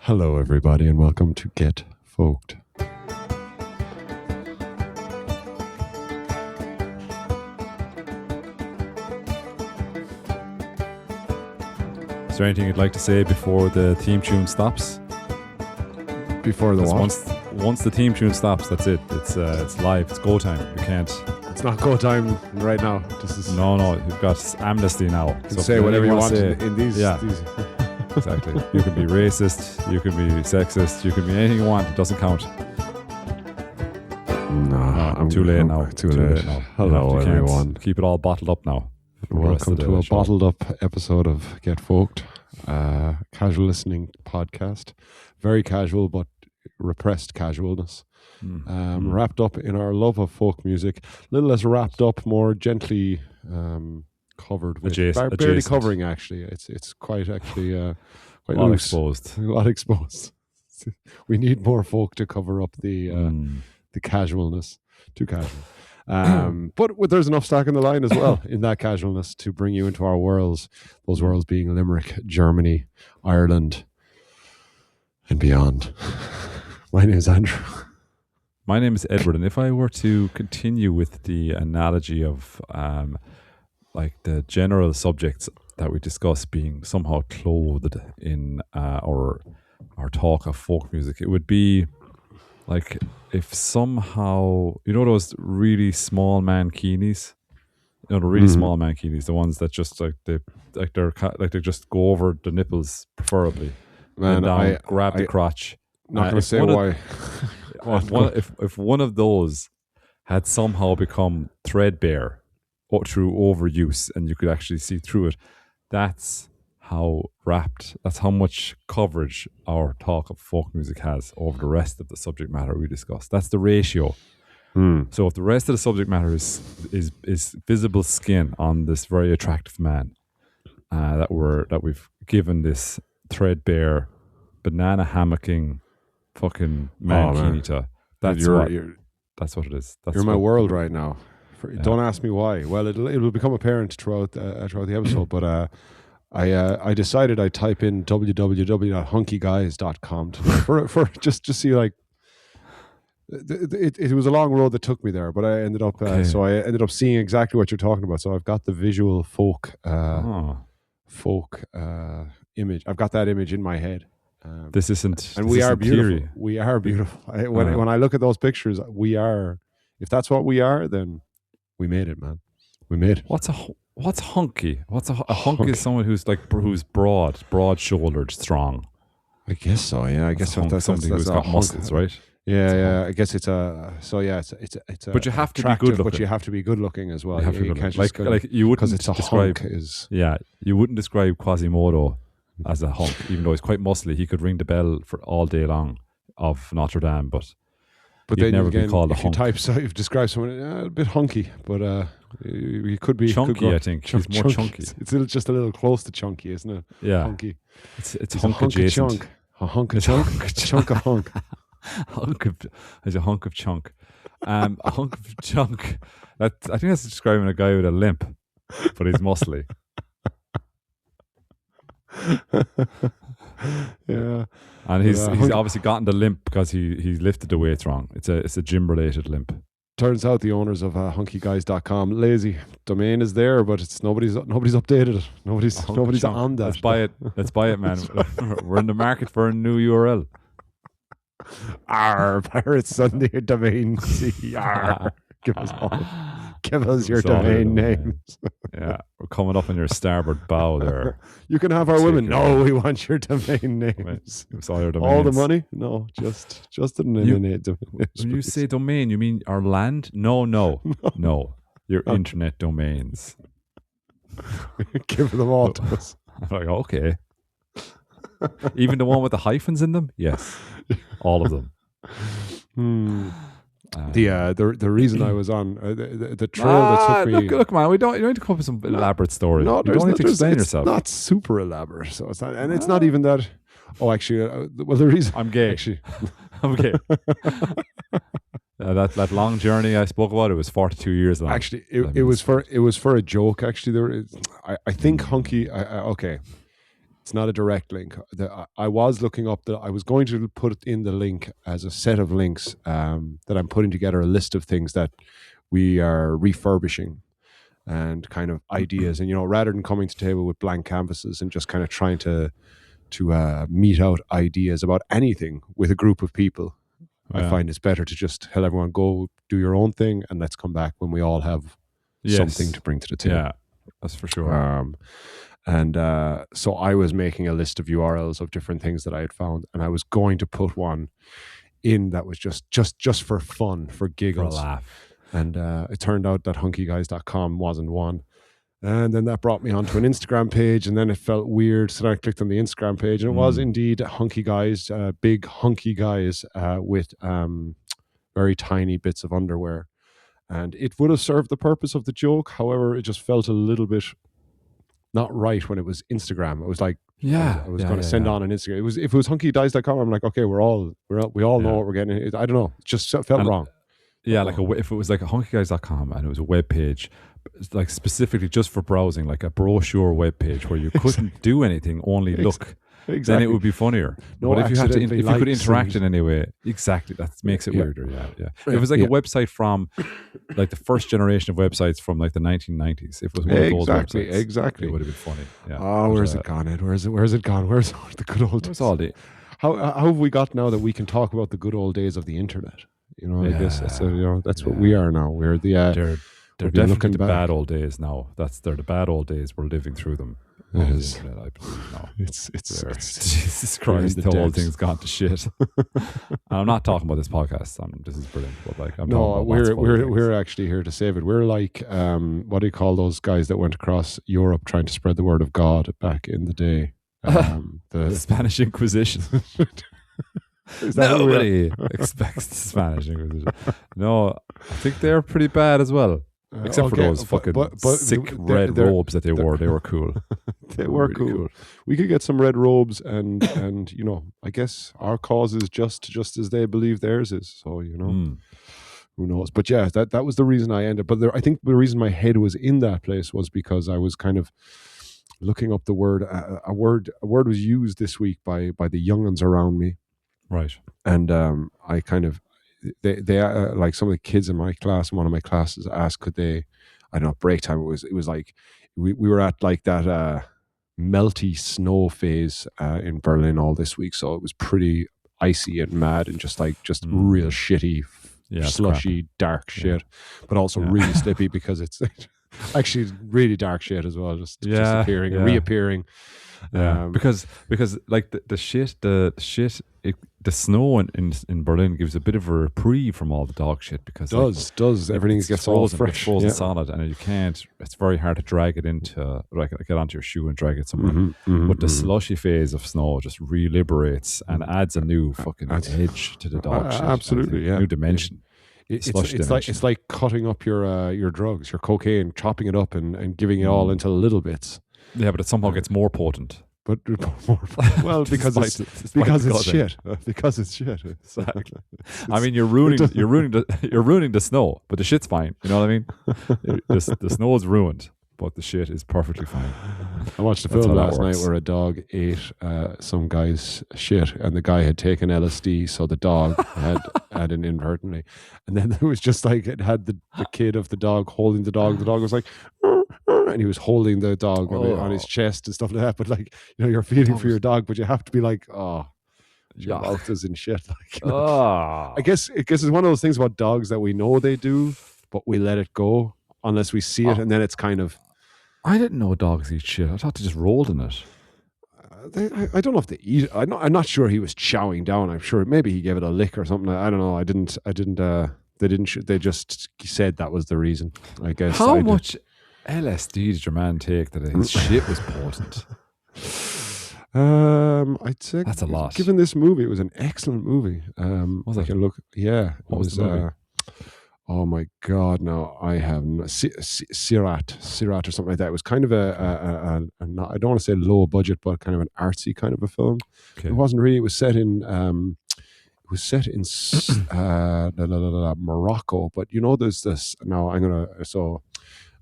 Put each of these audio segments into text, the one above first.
Hello, everybody, and welcome to Get Folked. Is there anything you'd like to say before the theme tune stops? Before the what? Once the theme tune stops, that's it. It's live. It's go time. You can't. It's not go time right now. This is No. You've got amnesty now. You can say whatever you want in these. Yeah. These. Exactly. You can be racist. You can be sexist. You can be anything you want. It doesn't count. No, I'm too late now. Too late now. Hello, everyone. Keep it all bottled up now. Welcome to a bottled up episode of Get Folked, casual listening podcast. Very casual, but repressed casualness. Wrapped up in our love of folk music. A little less wrapped up, more gently covered with barely covering. Actually, it's quite quite a lot loose. Exposed. A lot exposed. We need more folk to cover up the casualness. Too casual. But there's enough stock in the line as well in that casualness to bring you into our worlds. Those worlds being Limerick, Germany, Ireland, and beyond. My name is Andrew. My name is Edward, and if I were to continue with the analogy of like the general subjects that we discuss being somehow clothed in our talk of folk music, it would be like if somehow, you know those really small mankinis? You know, the really small mankinis, the ones that just they just go over the nipples, preferably. Man, grab the crotch. Not going to say why. If one of those had somehow become threadbare through overuse, and you could actually see through it, that's how much coverage our talk of folk music has over the rest of the subject matter we discuss. That's the ratio. So if the rest of the subject matter is visible skin on this very attractive man that we've given this threadbare banana hammocking fucking mankini to, that's what it is. You're my world right now. Don't ask me why. Well, it will become apparent throughout the episode, but I decided I'd type in www.hunkyguys.com for just see like it was a long road that took me there, but I ended up I ended up seeing exactly what you're talking about. So I've got the visual folk image. I've got that image in my head. This isn't, and this we are beautiful. Theory. We are beautiful. When I look at those pictures, we are. If that's what we are, then we made it, man. We made it. What's hunky? What's a hunk? Is someone who's broad shouldered, strong. I guess so. Yeah, I guess that's somebody who's got muscles, right? Yeah. I guess it's a. But you have to be good looking. But you have to be good looking as well. You can't just you wouldn't, because it's a hunk. You wouldn't describe Quasimodo as a hunk, even though he's quite muscly. He could ring the bell for all day long of Notre Dame, but then never again, be called a if hunk. You've described someone a bit hunky, but he could be chunky. I think he's more chunky. It's just a little close to chunky, isn't it? Yeah, hunky. It's hunk adjacent. A hunk of chunk. A chunk of hunk. There's a hunk of chunk. A hunk of chunk. I think that's describing a guy with a limp, but he's muscly. Yeah, and he's obviously gotten the limp because he's lifted the weights wrong. It's a gym related limp. Turns out the owners of hunkyguys.com lazy. Domain is there, but it's nobody's updated it. Nobody's on that. Let's buy it, man. We're in the market for a new URL. Pirates Sunday domain. Give us your domain names. Yeah, we're coming up on your starboard bow there. You can have our women. No, we want your domain names. All the money? No, just the domain. When you say domain, you mean our land? No. Your internet domains. Give them all to us. I'm like, okay. Even the one with the hyphens in them? Yes, all of them. The reason I was on the trail that took me. Look, man, you don't need to come up with some elaborate story. You don't need to explain yourself. It's not super elaborate, so it's not, and it's not even that. Oh, actually, the reason I'm gay. Actually, I'm gay. That long journey I spoke about, it was 42 years long. Actually, it was for a joke. Actually, I think hunky. Okay, It's not a direct link. I was looking up that I was going to put in the link as a set of links that I'm putting together a list of things that we are refurbishing and kind of ideas. And, rather than coming to table with blank canvases and just kind of trying to mete out ideas about anything with a group of people, I find it's better to just tell everyone, go do your own thing and let's come back when we all have something to bring to the table. Yeah, that's for sure. So I was making a list of URLs of different things that I had found, and I was going to put one in that was just for fun, for giggles. For a laugh. And it turned out that hunkyguys.com wasn't one. And then that brought me onto an Instagram page, and then it felt weird. So then I clicked on the Instagram page, and it was indeed hunky guys, big hunky guys with very tiny bits of underwear. And it would have served the purpose of the joke. However, it just felt a little bit not right when it was Instagram. It was like, I was going to send on an Instagram. If it was hunkyguys.com, I'm like, okay, we all know what we're getting. I don't know. It just felt wrong. Yeah, if it was like a hunkyguys.com and it was a web page, like specifically just for browsing, like a brochure web page where you couldn't do anything, only look. Exactly. Then it would be funnier. No, but if you could interact and in any way, exactly, that makes it weirder. Yeah. If it was like a website from like the first generation of websites from like the 1990s, if it was one of those websites, it would have been funny. Yeah. Oh, where's it gone, Ed? Where's it gone? Where's the good old days? How have we got now that we can talk about the good old days of the internet? I guess that's what we are now. We're the they're definitely the bad old days now. They're the bad old days. We're living through them. It is. I believe now. It's Jesus Christ, the whole thing's gone to shit. I'm not talking about this podcast. This is brilliant, but like, we're actually here to save it. We're like, what do you call those guys that went across Europe trying to spread the word of God back in the day? The Spanish Inquisition. Nobody expects the Spanish Inquisition. No, I think they're pretty bad as well. Except for those fucking sick red robes that they wore. They were cool. They were really cool. We could get some red robes and I guess our cause is just as they believe theirs is. So, who knows? But yeah, that was the reason I ended. But I think the reason my head was in that place was because I was kind of looking up the word. A word was used this week by the young'uns around me. Right. And I kind of, they like some of the kids in my class, in one of my classes, asked could they, I don't know, break time. It was like we were at like that melty snow phase in Berlin all this week, so it was pretty icy and mad and just real shitty, slushy, dark shit, but also really slippy because it's actually really dark shit as well, just appearing and reappearing. Because like the snow in Berlin gives a bit of a reprieve from all the dog shit because everything gets frozen, frozen solid, and you can't. It's very hard to drag it into get onto your shoe and drag it somewhere. But the slushy phase of snow just reliberates and adds a new fucking edge to the dog shit. Absolutely, new dimension. It's like cutting up your drugs, your cocaine, chopping it up and giving it all into little bits. Yeah, but it somehow gets more potent. But well, because it's shit. Because it's shit. Exactly. I mean, you're ruining the snow, but the shit's fine. You know what I mean? The snow is ruined, but the shit is perfectly fine. I watched a film last night where a dog ate some guy's shit, and the guy had taken LSD, so the dog had an inadvertently, and then it was just like it had the kid of the dog holding the dog. The dog was like. And he was holding the dog on his chest and stuff like that. But like, you're feeling for your dog, but you have to be like, your mouth is in shit. Like, I guess it's one of those things about dogs that we know they do, but we let it go unless we see it, and then it's kind of. I didn't know dogs eat shit. I thought they just rolled in it. I don't know if they eat it. I'm not sure he was chowing down. I'm sure maybe he gave it a lick or something. I don't know. I didn't. They didn't. They just said that was the reason. I guess. How much LSD did your man take that his shit was potent? I'd say that's a lot. Given this movie, it was an excellent movie. Was it? What was the movie? Oh my God! No, I have Sirat or something like that. It was kind of a I don't want to say low budget, but kind of an artsy kind of a film. Okay. It wasn't really. It was set in Morocco, but there's this. Now I'm gonna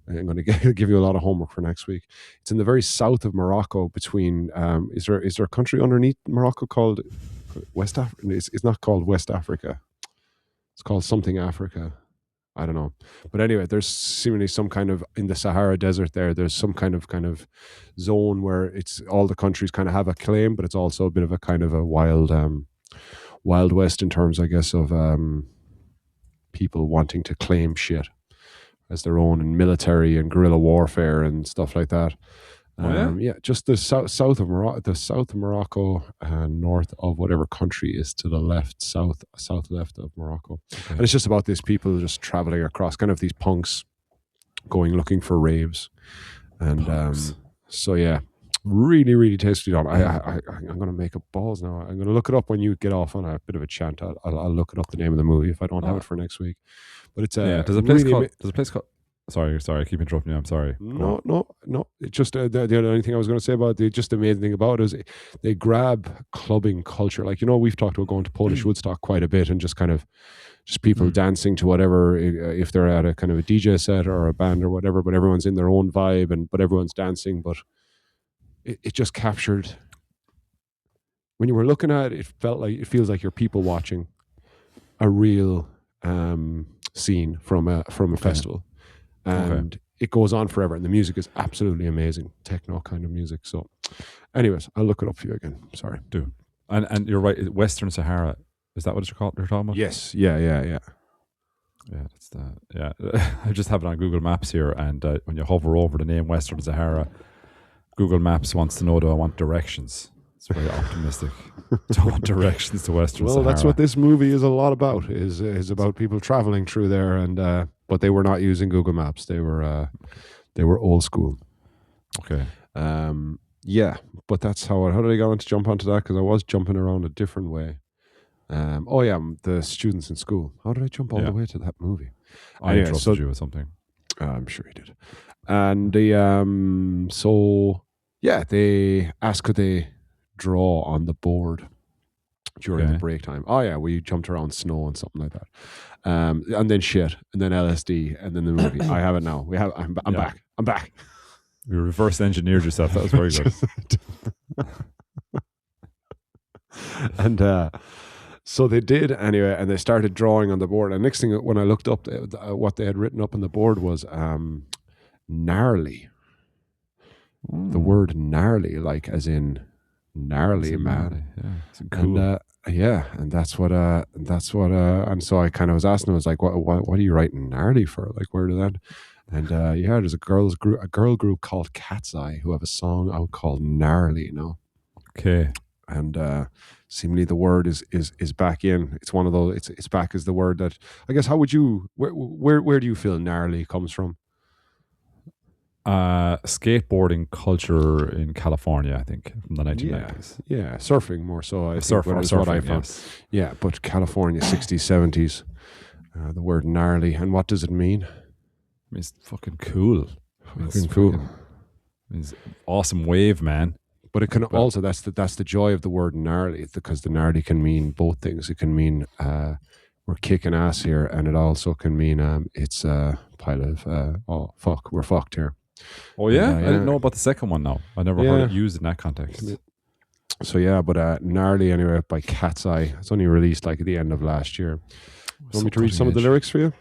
I'm going to give you a lot of homework for next week. It's in the very south of Morocco. Between is there a country underneath Morocco called West Africa? It's not called West Africa. It's called something Africa. I don't know. But anyway, there's seemingly some kind of, in the Sahara Desert there, there's some kind of zone where it's all the countries kind of have a claim, but it's also a bit of a kind of a wild west in terms, I guess, of people wanting to claim shit as their own, and military and guerrilla warfare and stuff like that. Yeah, just the south of Morocco, north of whatever country is to the left, south left of Morocco. Okay. And it's just about these people just traveling across, kind of these punks going looking for raves. And so yeah, really, really tasty done. I'm going to make up balls now. I'm going to look it up when you get off on a bit of a chant. I'll look it up, the name of the movie, if I don't have it for next week. But it's there's a place called Sorry, I keep interrupting you. I'm sorry. No. It's just the only thing I was going to say about it, just the amazing thing about it is they grab clubbing culture. Like, we've talked about going to Polish Woodstock quite a bit, and just kind of just people dancing to whatever, if they're at a kind of a DJ set or a band or whatever, but everyone's in their own vibe, but everyone's dancing. But it just captured, when you were looking at it, it feels like you're people watching a real scene from a festival. And it goes on forever, and the music is absolutely amazing, techno kind of music. So anyways, I'll look it up for you again. Sorry. Do. And you're right, Western Sahara, is that what you're talking about? Yes. Yeah, that's that. Yeah. I just have it on Google Maps here, and when you hover over the name Western Sahara, Google Maps wants to know, do I want directions? It's very optimistic. Do I want directions to Western Sahara? Well, that's what this movie is a lot about, is about people traveling through there, and but they were not using Google Maps. They were old school. Okay. Yeah, but that's how did I go on to jump onto that? Because I was jumping around a different way. The students in school. How did I jump all the way to that movie? I interrupted you with something. I'm sure you did. And they asked could they draw on the board during the break time. We jumped around snow and something like that. And then shit, and then LSD, and then the movie. I have it now. I'm back. I'm back. You reverse engineered yourself. That was very good. And so they did anyway, and they started drawing on the board. And next thing, when I looked up, what they had written up on the board was gnarly. The word gnarly, like as in gnarly, man. Yeah, it's cool. And and so I kind of was asking, I was like, what are you writing gnarly for? Like, where did that? And there's a girl group called Cat's Eye who have a song out called Gnarly, Okay. And seemingly the word is back in. It's one of those. It's back as the word that, I guess. How would you? Where do you feel gnarly comes from? Skateboarding culture in California, I think, from the 1990s. Yeah, surfing more so. Surfing, what I found. Yes. Yeah, but California, 60s, 70s. The word gnarly, and what does it mean? It means fucking cool. Cool. It means awesome wave, man. But it can also, that's the joy of the word gnarly, because the gnarly can mean both things. It can mean we're kicking ass here, and it also can mean it's a pile of fuck, we're fucked here. Oh yeah? I didn't know about the second one now. I never heard it used in that context. So but gnarly anyway by Cat's Eye. It's only released like at the end of last year. You want me to read some of the lyrics for you?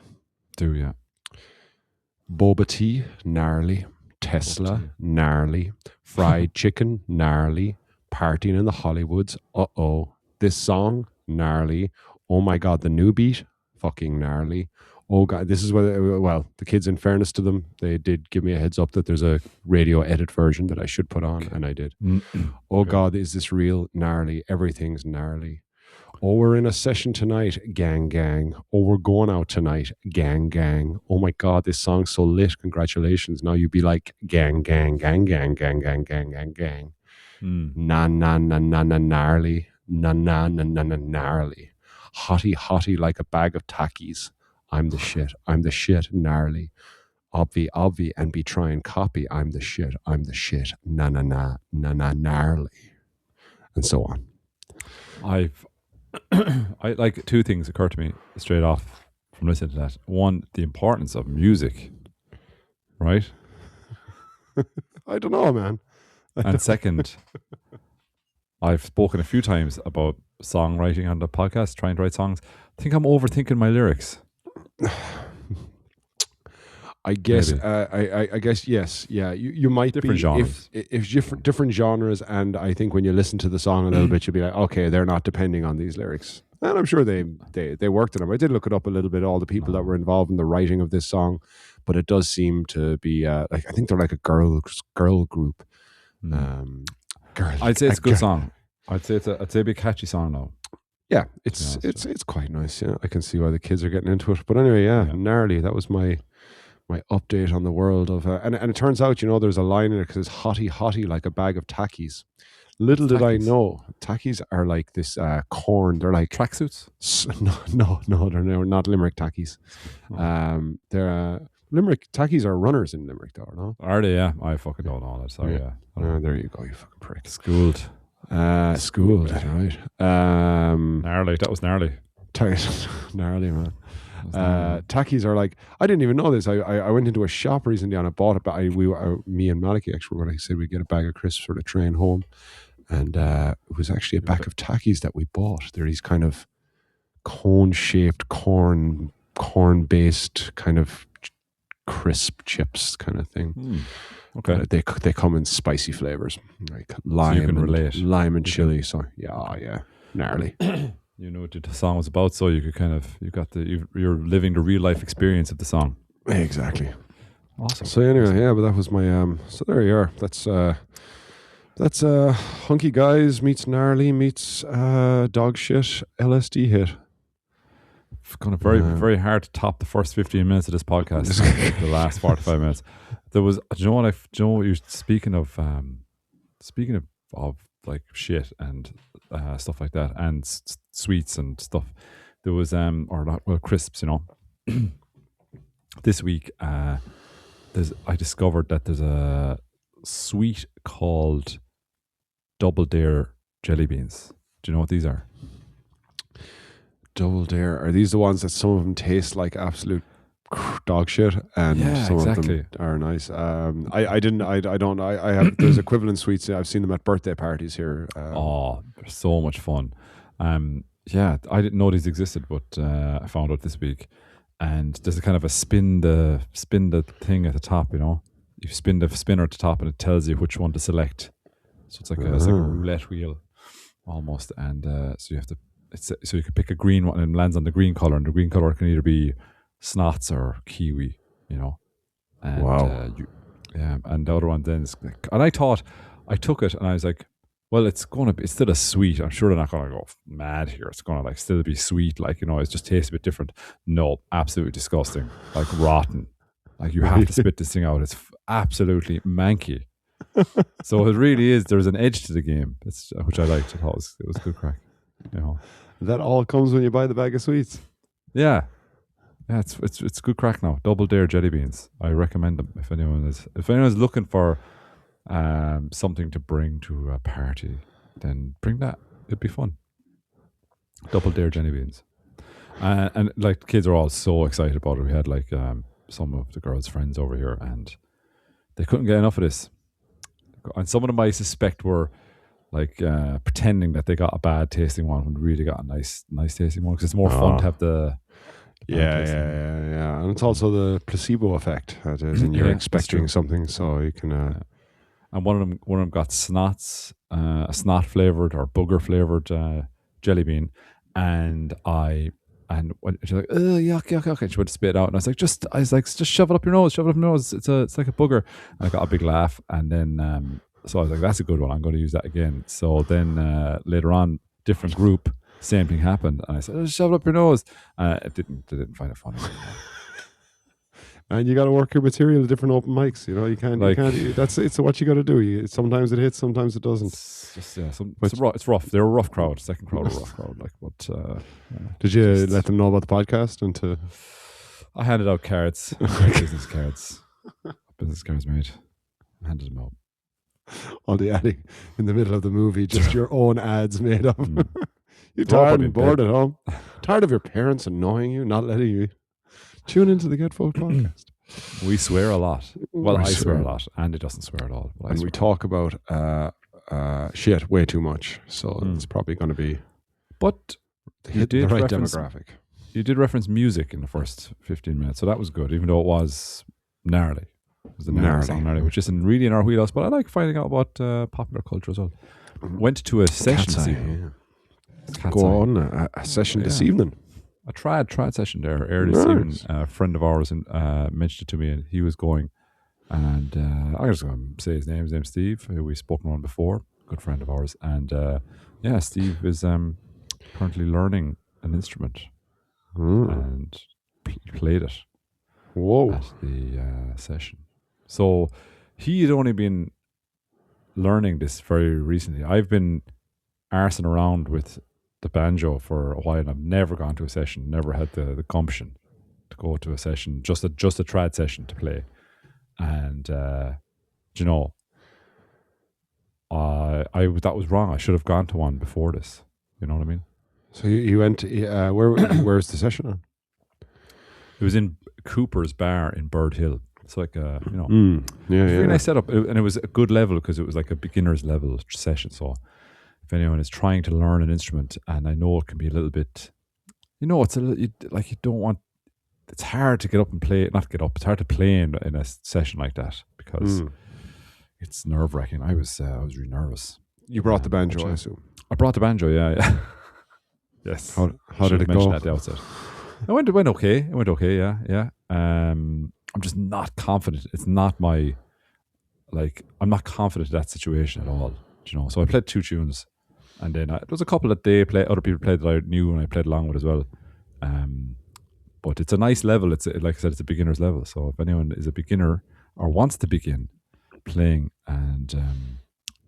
Do, yeah. Boba tea, gnarly. Tesla, gnarly. Fried chicken, gnarly. Partying in the Hollywoods, This song, gnarly. Oh my God, the new beat, fucking gnarly. Oh God, this is the kids, in fairness to them, they did give me a heads up that there's a radio edit version that I should put on, and I did. God, is this real? Gnarly. Everything's gnarly. Oh, we're in a session tonight, gang, gang. Oh, we're going out tonight, gang, gang. Oh my God, this song's so lit. Congratulations. Now you be like, gang, gang, gang, gang, gang, gang, gang, gang, gang. Na, na, na, na, na, gnarly. Na, na, na, na, na, gnarly. Hotty, hotty like a bag of tackies. I'm the shit, gnarly. Obvi, and be trying copy. I'm the shit, na, na, na, na, na, gnarly. And so on. I like two things occur to me straight off from listening to that. One, the importance of music right? I don't know, man. And second, I've spoken a few times about songwriting on the podcast, trying to write songs. I think I'm overthinking my lyrics. I guess Maybe. I guess yes, yeah. You might Different be genres. if different genres, and I think when you listen to the song a little bit, you'll be like, okay, they're not depending on these lyrics, and I'm sure they worked on them. I did look it up a little bit, all the people that were involved in the writing of this song, but it does seem to be like I think they're like a girl group. I'd say it's a good song. I'd say it'd be a catchy song now. Yeah, it's quite nice. Yeah, I can see why the kids are getting into it. But anyway, yeah. Gnarly. That was my update on the world of and it turns out, there's a line in it because it's hotty like a bag of tackies. Little did I know, tackies are like this corn. They're like tracksuits. No, they're not Limerick tackies. They're Limerick tackies are runners in Limerick, though, no? Are they? Yeah, I fucking don't know that. Sorry, yeah. There you go, you fucking prick. Schooled, right. Gnarly. That was gnarly. Gnarly, man. Tackies are like, I didn't even know this. I went into a shop recently and I bought me and Maliki actually were going to say we'd get a bag of crisps for the train home, and it was actually a bag of tackies that we bought. They're these kind of cone-shaped corn based kind of crisp chips kind of thing. Okay. They come in spicy flavors like lime, so you can relate. Lime and chili. So yeah, gnarly. You know what the song was about, so you could you're living the real life experience of the song. Exactly. Awesome. So anyway, yeah, but that was my so there you are. That's Hunky Guys meets Gnarly meets dog shit LSD hit. It's kind of very hard to top the first 15 minutes of this podcast. The last 45 minutes. There was, you're speaking of like shit and stuff like that, and sweets and stuff. There was crisps. This week, I discovered that there's a sweet called Double Dare jelly beans. Do you know what these are? Double Dare, are these the ones that some of them taste like absolute dog shit and some of them are nice? I have there's equivalent sweets. I've seen them at birthday parties here. They're so much fun. I didn't know these existed, but I found out this week. And there's a kind of a spin the thing at the top. You spin the spinner at the top, and it tells you which one to select. So it's like a roulette wheel almost, and so you have to. So you can pick a green one and it lands on the green color, and the green color can either be snots or kiwi, And, wow. And the other one then is, and I took it and I was like, well, it's still a sweet. I'm sure they're not going to go mad here. It's going to still be sweet, it just tastes a bit different. No, absolutely disgusting, like rotten. Like you have to spit this thing out. It's absolutely manky. So it really is. There's an edge to the game, which I liked. I thought it was good crack. That all comes when you buy the bag of sweets. Yeah, it's good crack now. Double Dare jelly beans. I recommend them if anyone is looking for something to bring to a party. Then bring that. It'd be fun. Double Dare jelly beans, and like kids are all so excited about it. We had some of the girls' friends over here, and they couldn't get enough of this. And some of them I suspect were pretending that they got a bad tasting one when they really got a nice tasting one, because it's more fun to have the yeah, and it's also the placebo effect, as in you're expecting something, so you can. And one of them got snots, a snot flavored or booger flavored jelly bean, and when she's like, oh, yuck, and she would spit it out, and I was like, just shove it up your nose. It's like a booger. And I got a big laugh, and then. So I was like, that's a good one. I'm going to use that again. So then later on, different group, same thing happened. And I said, oh, shove it up your nose. They didn't find it funny. And you got to work your material at different open mics. You can't. It's what you got to do. Sometimes it hits, sometimes it doesn't. It's rough. They're a rough crowd. Second crowd, a rough crowd. Did you let them know about the podcast? I handed out cards, business cards, mate. I handed them out. On the alley in the middle of the movie, just your own ads made up. You're tired and bored at home, tired of your parents annoying you, not letting you tune into the Get Folk podcast. We swear a lot. Well, I swear a lot. Andy doesn't swear at all. And we talk about shit way too much. So it's probably going to be but the right demographic. You did reference music in the first 15 minutes, so that was good, even though it was gnarly. It was the gnarly, which isn't really in our wheelhouse, but I like finding out about popular culture as well. Went to a session this evening. Go on, a session this evening. A trad session there earlier this evening. A friend of ours mentioned it to me, and he was going. And I'm just going to say his name. His name's Steve, who we've spoken on before, good friend of ours. And Steve is currently learning an instrument and played it at the session. So he had only been learning this very recently. I've been arsing around with the banjo for a while, and I've never gone to a session, never had the gumption to go to a session, just a trad session to play. And you know, that was wrong. I should have gone to one before this. You know what I mean? So you went to, where's the session on? It was in Cooper's Bar in Bird Hill. It's like a very nice setup, and it was a good level because it was like a beginner's level session. So if anyone is trying to learn an instrument, and I know it can be a little bit, it's a little, you don't want. It's hard to get up and play. Not get up. It's hard to play in a session like that because it's nerve wracking. I was really nervous. You brought the banjo, I assume. I brought the banjo. Yeah. Yes. How did it go? At the outset. It went okay. It went okay. Yeah. I'm just not confident. It's not my I'm not confident in that situation at all. So I played 2 tunes, and then there was a couple that other people played that I knew and I played along with as well. But it's a nice level. It's like I said, it's a beginner's level. So if anyone is a beginner or wants to begin playing, and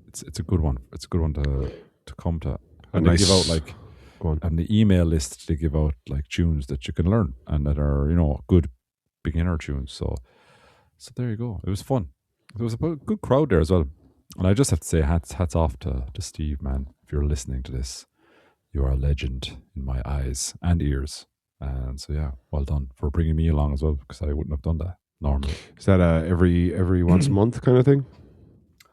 it's a good one. It's a good one to come to. And they give out on the email list. They give out tunes that you can learn and that are good beginner tunes. So there you go. It was fun. There was a good crowd there as well. And I just have to say hats off to Steve, man. If you're listening to this, you are a legend in my eyes and ears. And so well done for bringing me along as well, because I wouldn't have done that normally. Is that every once a month kind of thing?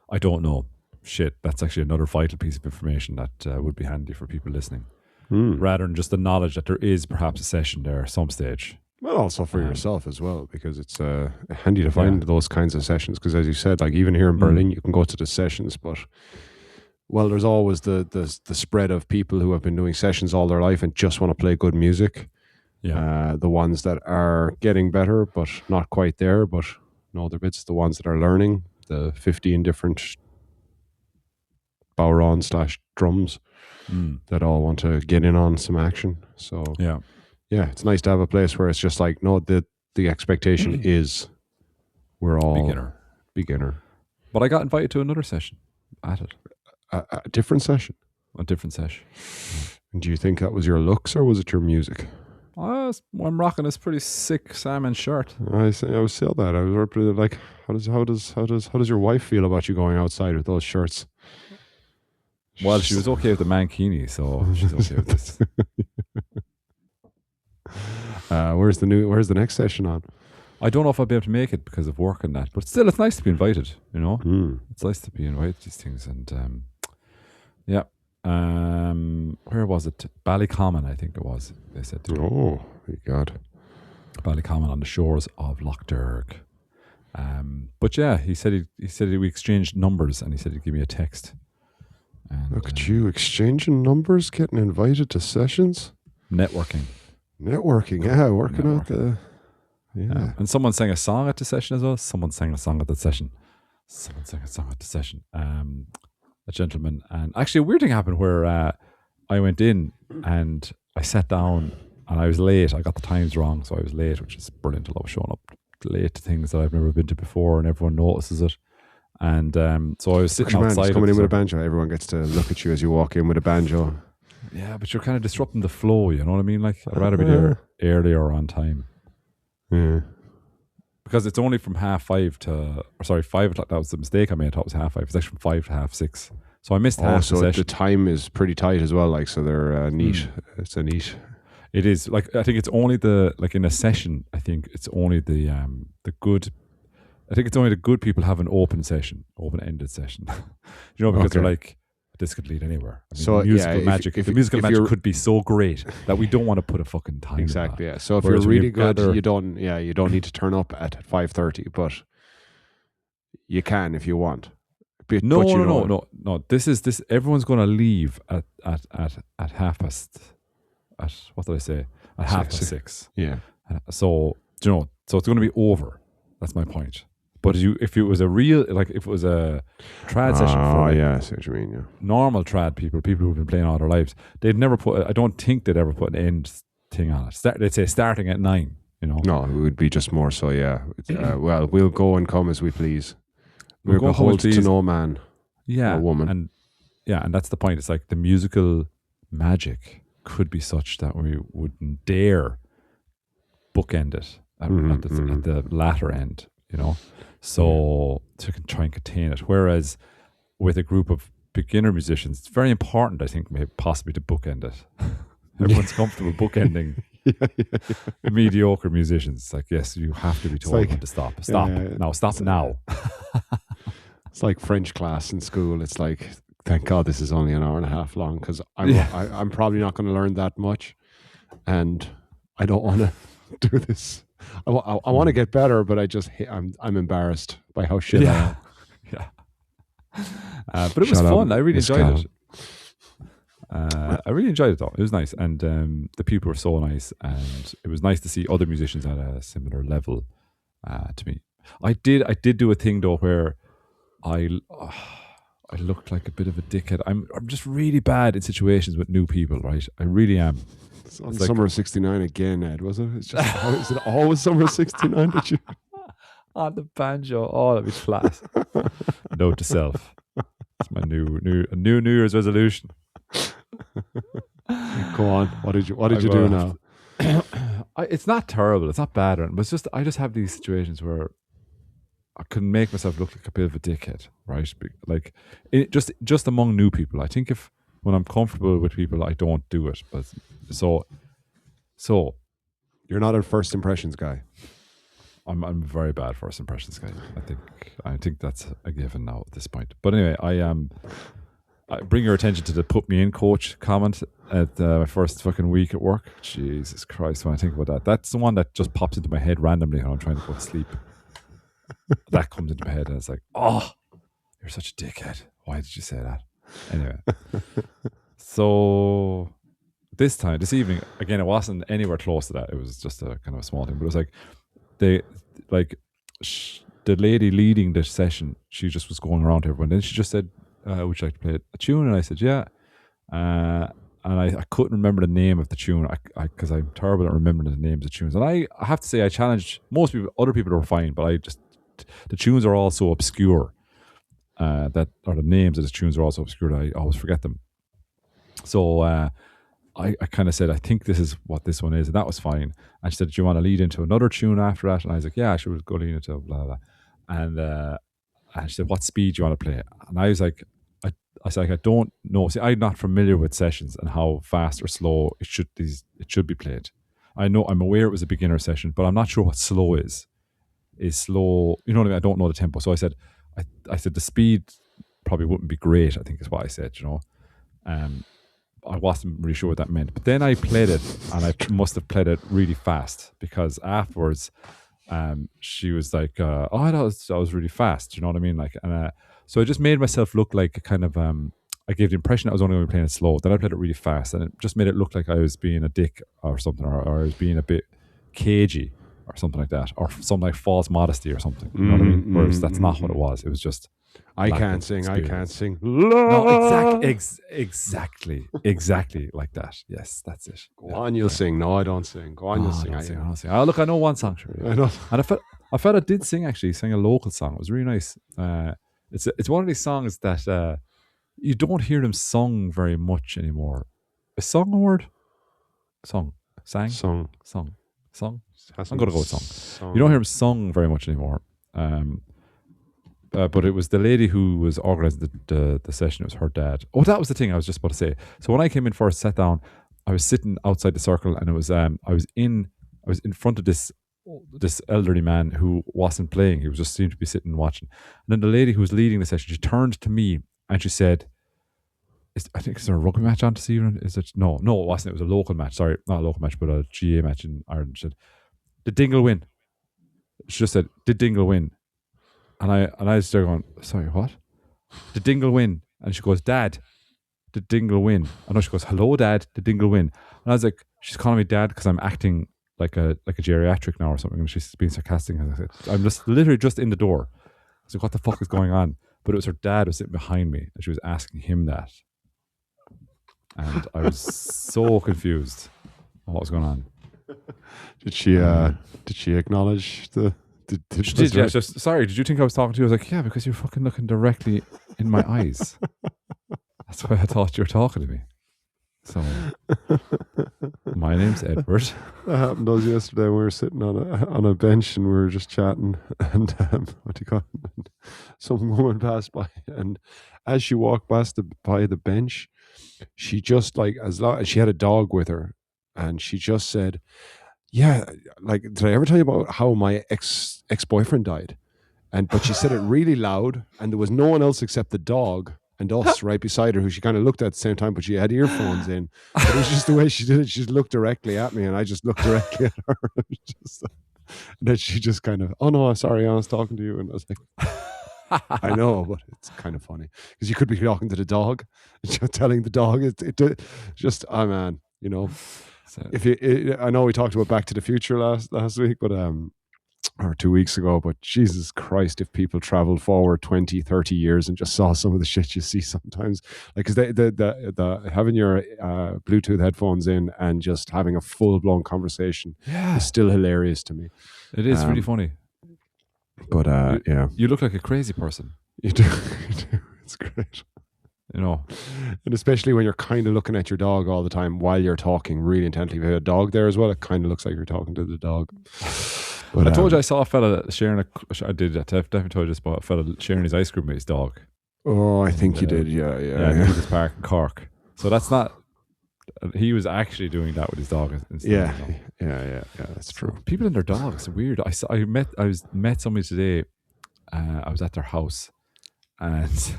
I don't know. Shit, that's actually another vital piece of information that would be handy for people listening, rather than just the knowledge that there is perhaps a session there at some stage. Well, also for yourself as well, because it's handy to find those kinds of sessions. Because as you said, even here in Berlin, you can go to the sessions, but there's always the spread of people who have been doing sessions all their life and just want to play good music. Yeah. The ones that are getting better, but not quite there, but know their bits. The ones that are learning, the 15 different Bowron / drums that all want to get in on some action. So it's nice to have a place where it's just the expectation is we're all beginner. But I got invited to another session at it. A different session? A different session. And do you think that was your looks or was it your music? I'm rocking this pretty sick salmon shirt. I was saying that. I was pretty how does your wife feel about you going outside with those shirts? Well, she was okay with the mankini, so she's okay with this. Where's the next session on? I don't know if I'll be able to make it because of work and that, but still, it's nice to be invited. It's nice to be invited to these things, and where was it? Ballycommon, I think it was. They said to me. Oh my God, Ballycommon on the shores of Lough Derg. But he said we exchanged numbers, and he said he'd give me a text. And, look at you exchanging numbers, getting invited to sessions, networking, working out the. Yeah. And someone sang a song at the session as well. Someone sang a song at the session. A gentleman. And actually a weird thing happened where I went in and I sat down and I was late. I got the times wrong, so I was late, which is brilliant. I love showing up late to things that I've never been to before and everyone notices it. And so I was sitting outside. Coming in with a banjo. Everyone gets to look at you as you walk in with a banjo. Yeah, but you're kind of disrupting the flow, you know what I mean? I'd rather be there early or on time. Yeah. Because it's only from 5:30 to 5 o'clock. That was the mistake I made. I thought it was 5:30. It's actually from 5 to 6:30. So I missed half the session. The time is pretty tight as well. So they're neat. It's a neat. It is like I think it's only in a session. I think it's only the good. I think it's only the good people have an open-ended session. Because they're like, this could lead anywhere. I mean, So, the musical magic, if the musical magic you're- could be so great that we don't want to put a fucking time. Exactly. In that. Yeah. So if Whereas you're when really good, gather- you don't need to turn up at 5:30, but you can if you want. No. This. Everyone's going to leave at 6:30. At what did I say? At 6:30. Yeah. So so it's going to be over. That's my point. But if it was a real, like if it was a trad session for I see what you mean. Yeah. normal trad people who've been playing all their lives, they'd never put. I don't think they'd ever put an end thing on it. They'd say starting at 9. No, it would be just more so. Yeah. Well, we'll go and come as we please. We're We'll go beholden come as to please. no man. Yeah, or woman. and that's the point. It's like the musical magic could be such that we wouldn't dare bookend it at the latter end, so to try and contain it. Whereas with a group of beginner musicians, it's very important, I think, maybe possibly to bookend it. Everyone's comfortable bookending mediocre musicians. It's like, yes, you have to be told when to stop. Stop. No, stop now. It's like French class in school. It's like, thank God this is only an hour and a half long, because I'm probably not going to learn that much, and I don't want to do this. I want to get better, but I'm embarrassed by how shit I am. Yeah. But it was fun. I really enjoyed it. I really enjoyed it though. It was nice, and the people were so nice, and it was nice to see other musicians at a similar level to me. I did do a thing though where I looked like a bit of a dickhead. I'm just really bad in situations with new people, right? I really am. It's on Summer of '69 again, Ed, was it? It's just is it always Summer of '69 that you on the banjo? Oh, that'd be class. Note to self. It's my new Year's resolution. Go on. What did you do now? It's not terrible. It's not bad, but it's just I just have these situations where I can make myself look like a bit of a dickhead, right? Like just among new people. I think when I'm comfortable with people, I don't do it. But so you're not a first impressions guy. I'm a very bad first impressions guy. I think that's a given now at this point. But anyway, I bring your attention to the "put me in, coach" comment at my first fucking week at work. Jesus Christ, when I think about that's the one that just pops into my head randomly when I'm trying to go to sleep. That comes into my head and it's like, oh, you're such a dickhead. Why did you say that? Anyway, so this evening, again, it wasn't anywhere close to that. It was just a kind of a small thing, but it was like the lady leading the session, she just was going around to everyone. Then she just said, would you like to play a tune? And I said, yeah. And I couldn't remember the name of the tune because I'm terrible at remembering the names of tunes. And I have to say, I challenged most people. Other people were fine, but the tunes are all so obscure the names of the tunes are also obscure that I always forget them. So I kind of said, I think this is what this one is, and that was fine. And she said, do you want to lead into another tune after that? And I was like, yeah, I should go lead into blah, blah, blah. And she said, what speed do you want to play? And I was like, I said, I don't know. See, I'm not familiar with sessions and how fast or slow it should be played. I'm aware it was a beginner session, but I'm not sure what slow is. Is slow, you know what I mean? I don't know the tempo. So I said the speed probably wouldn't be great, I think is what I said, I wasn't really sure what that meant. But then I played it, and I must have played it really fast, because afterwards she was like, that was really fast, you know what I mean? Like, and so I just made myself look like a kind of I gave the impression I was only going to be playing it slow. Then I played it really fast, and it just made it look like I was being a dick or something, or I was being a bit cagey or something like that, or some like false modesty or something. You know what I mean? Whereas that's not what it was. It was just I can't sing. No, exactly like that. Yes, that's it. Go on, you'll sing. No, I don't sing. Go on, you'll sing. I don't sing. Oh, look, I know one song. Sure. I know. And I felt I did sing, actually. Sang a local song. It was really nice. It's one of these songs that you don't hear them sung very much anymore. Is song a word? Song. Sang? Song. I'm going to go with song. You don't hear them sung very much anymore. But it was the lady who was organising the session. It was her dad. Oh, that was the thing I was just about to say. So when I came in first, sat down, I was sitting outside the circle, and it was I was in front of this elderly man who wasn't playing. He was just seemed to be sitting and watching. And then the lady who was leading the session, she turned to me and she said, I think is there a rugby match on this evening? Is it no, it wasn't. It was a local match. Sorry, not a local match, but a GA match in Ireland. She said, did Dingle win? She just said, did Dingle win? And I started going, sorry, what? Did Dingle win? And she goes, Dad, did Dingle win? And she goes, hello, Dad, did Dingle win? And I was like, she's calling me Dad because I'm acting like a geriatric now or something. And she's being sarcastic. And I said, I'm just literally just in the door. I was like, what the fuck is going on? But it was her dad who was sitting behind me, and she was asking him that. And I was so confused on what was going on. Did she acknowledge the? She did, yeah. Just, sorry, did you think I was talking to you? I was like, yeah, because you're fucking looking directly in my eyes. That's why I thought you were talking to me. So, my name's Edward. That happened to us yesterday when we were sitting on a bench and we were just chatting, and what do you call it? And some woman passed by, and as she walked by the bench, she just she had a dog with her, and she just said, "Yeah, like did I ever tell you about how my ex-boyfriend died?" But she said it really loud, and there was no one else except the dog and us right beside her, who she kind of looked at the same time, but she had earphones in. But it was just the way she did it. She just looked directly at me, and I just looked directly at her. And then she just kind of, oh no, sorry, I was talking to you. And I was like, I know, but it's kind of funny because you could be talking to the dog and just telling the dog oh man, you know. So, I know we talked about Back to the Future last week, but or 2 weeks ago, but Jesus Christ, if people traveled forward 20, 30 years and just saw some of the shit you see sometimes, like, because the having your Bluetooth headphones in and just having a full-blown conversation is still hilarious to me. It is really funny. But yeah. You look like a crazy person. You do. It's great. You know. And especially when you're kind of looking at your dog all the time while you're talking really intently. If you have a dog there as well, it kind of looks like you're talking to the dog. But, I told you I saw a fella sharing I did. I definitely told you this about a fella sharing his ice cream with his dog. Oh, I think you did. Yeah. In this park in Cork. So that's not. He was actually doing that with his dog. Yeah. That's true. So people and their dogs are weird. I met somebody today. I was at their house, and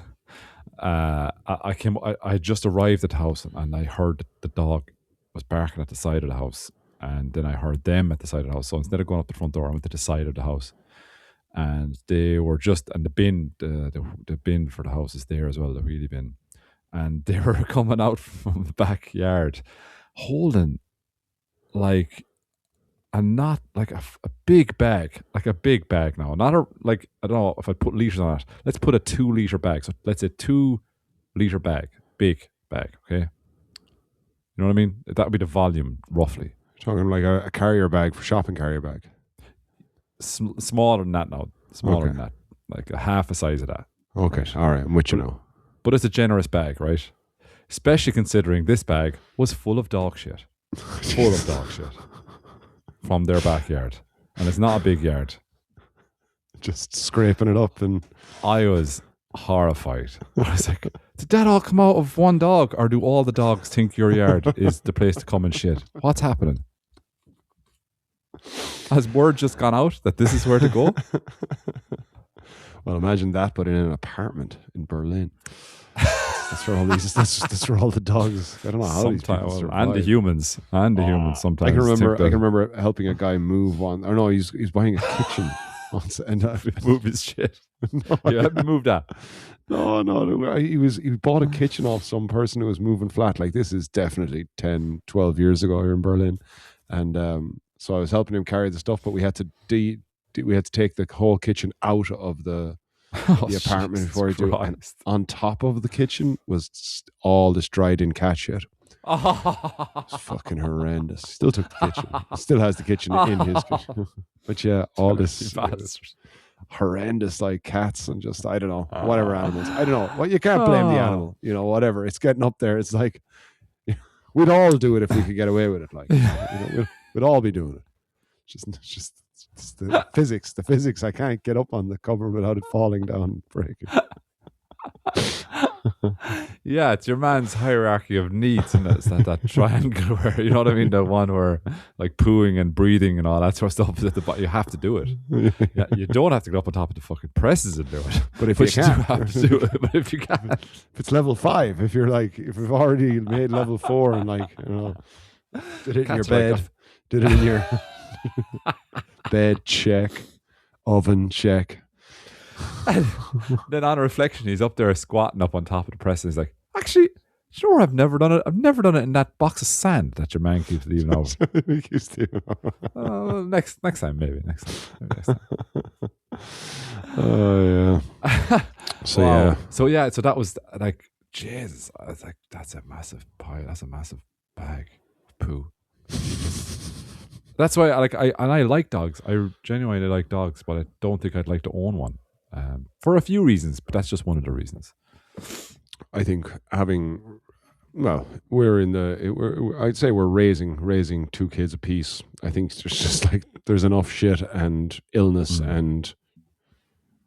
I just arrived at the house, and I heard the dog was barking at the side of the house. And then I heard them at the side of the house. So instead of going up the front door, I went to the side of the house. And they were and the bin, the bin for the house is there as well, the wheelie bin. And they were coming out from the backyard holding like a big bag, now. Not I don't know if I put liters on it. Let's put a 2 liter bag. So let's say 2 liter bag, big bag, okay? You know what I mean? That would be the volume, roughly. Talking like a carrier bag, for shopping carrier bag. Smaller than that now. Smaller than that. Like a half the size of that. Okay. Right. All right. I'm with you now. But it's a generous bag, right? Especially considering this bag was full of dog shit. Full of dog shit. From their backyard. And it's not a big yard. Just scraping it up. And I was horrified. I was like, did that all come out of one dog, or do all the dogs think your yard is the place to come and shit? What's happening? Has word just gone out that this is where to go? Well, imagine that, but in an apartment in Berlin. That's where all these. That's where all the dogs. I don't know how these people survive. And the humans sometimes. I can remember helping a guy move on. Or no, he's buying a kitchen. And move his shit. No, you haven't moved that. No. He bought a kitchen off some person who was moving flat. Like, this is definitely 10, 12 years ago here in Berlin. And so I was helping him carry the stuff, but we had to take the whole kitchen out of the apartment before he do it. And on top of the kitchen was all this dried in cat shit. It's fucking horrendous. Still took the kitchen. Still has the kitchen in his kitchen. But yeah, all this horrendous, like, cats and just, I don't know, whatever animals. I don't know. Well, you can't blame the animal. You know, whatever. It's getting up there. It's like, we'd all do it if we could get away with it. Like, we'd all be doing it. It's the physics. The physics. I can't get up on the cover without it falling down and breaking. Yeah, it's your man's hierarchy of needs, and it's that triangle where, you know what I mean, the one where like pooing and breathing and all that sort of stuff is at the bottom. You have to do it. Yeah, you don't have to get up on top of the fucking presses and do it, But if you do can, have to do it. But if you can, if it's level 5, if you've already made level 4 and like, you know, did it in your Cats like bed, did it in your bed, check, oven, check. then on reflection, he's up there squatting up on top of the press, and he's like, "Actually, sure, I've never done it. I've never done it in that box of sand that your man keeps leaving out. Next time, maybe next time. Oh yeah. So wow. So that was like, Jesus. I was like, that's a massive pile. That's a massive bag of poo. That's why I like dogs. I genuinely like dogs, but I don't think I'd like to own one. For a few reasons, but that's just one of the reasons. I think I'd say we're raising 2 kids apiece. I think it's just like there's enough shit and illness and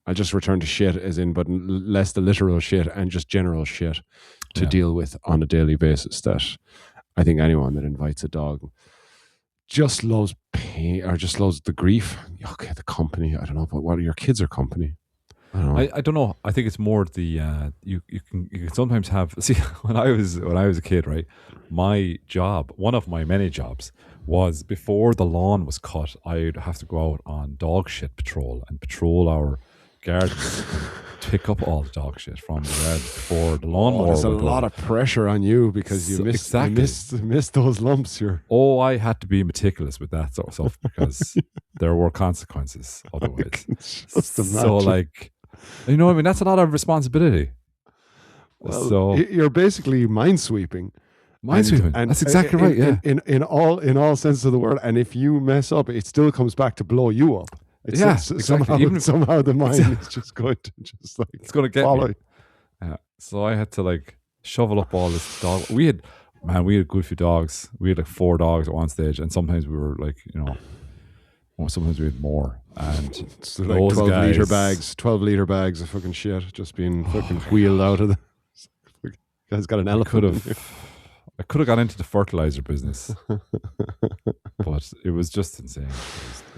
I just return to shit as in, but less the literal shit and just general shit to deal with on a daily basis that I think anyone that invites a dog just loves pain or just loves the grief. Okay, the company. I don't know, but what are your kids are company? I don't know. I think it's more the you can sometimes have. See, when I was a kid, right? My job, one of my many jobs, was before the lawn was cut, I'd have to go out on dog shit patrol and patrol our gardens, and pick up all the dog shit from the gardens before the lawnmower. There's a lot of pressure on you because you missed those lumps. I had to be meticulous with that sort of stuff because there were consequences otherwise. So like. You know what I mean? That's a lot of responsibility. Well, so you're basically minesweeping. And that's exactly right. Yeah. In all senses of the word. And if you mess up, it still comes back to blow you up. Exactly. Somehow the mine is just going to it's going to get follow. Me. Yeah. So I had to like shovel up all this dog. We had a good few dogs. We had like 4 dogs at one stage, and sometimes we were like, you know. Sometimes we had more, and so like 12 liter bags of fucking shit just being fucking wheeled out of the. Guy's got an elephant. I could have got into the fertilizer business, but it was just insane.